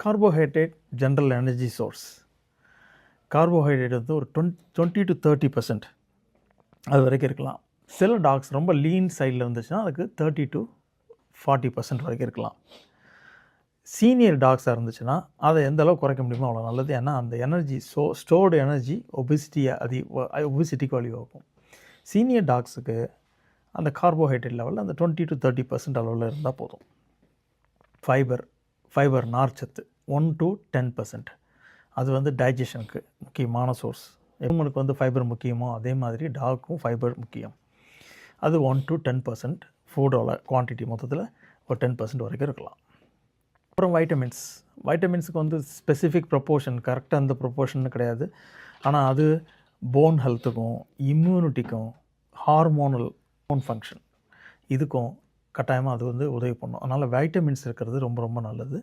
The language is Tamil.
Carbohydrate general energy source. Carbohydrate வந்து ஒரு 20 to 30% அது வரைக்கும் இருக்கலாம். சில டாக்ஸ் ரொம்ப லீன் சைடில் இருந்துச்சுன்னா அதுக்கு 30 to 40% வரைக்கும் இருக்கலாம். சீனியர் டாக்ஸாக இருந்துச்சுன்னா அதை எந்த அளவுக்கு குறைக்க முடியுமோ அவ்வளோ நல்லது. ஏன்னா அந்த எனர்ஜி ஸ்டோர்டு எனர்ஜி ஒபிசிட்டிக்கு வழிவகுக்கும். சீனியர் டாக்ஸுக்கு அந்த கார்போஹைட்ரேட் லெவலில் அந்த 20 to 30% அளவில் இருந்தால் போதும். ஃபைபர் நார்ச்சத்து 1 to 10%. அது வந்து டைஜஷனுக்கு முக்கியமான சோர்ஸ். ஹியூமனுக்கு வந்து ஃபைபர் முக்கியமோ அதே மாதிரி டாக்கும் ஃபைபர் முக்கியம். அது 1 to 10% ஃபுட்டோட குவான்டிட்டி மொத்தத்தில் ஒரு 10% வரைக்கும் இருக்கலாம். அப்புறம் வைட்டமின்ஸுக்கு வந்து ஸ்பெசிஃபிக் ப்ரொப்போர்ஷன் கரெக்டாக அந்த ப்ரொப்போர்ஷன் கிடையாது. ஆனால் அது போன் ஹெல்த்துக்கும் இம்யூனிட்டிக்கும் ஹார்மோனல் ஃபங்க்ஷன் இதுக்கும் கட்டாயமாக அது வந்து உதவி பண்ணும். அதனால் வைட்டமின்ஸ் இருக்கிறது ரொம்ப ரொம்ப நல்லது.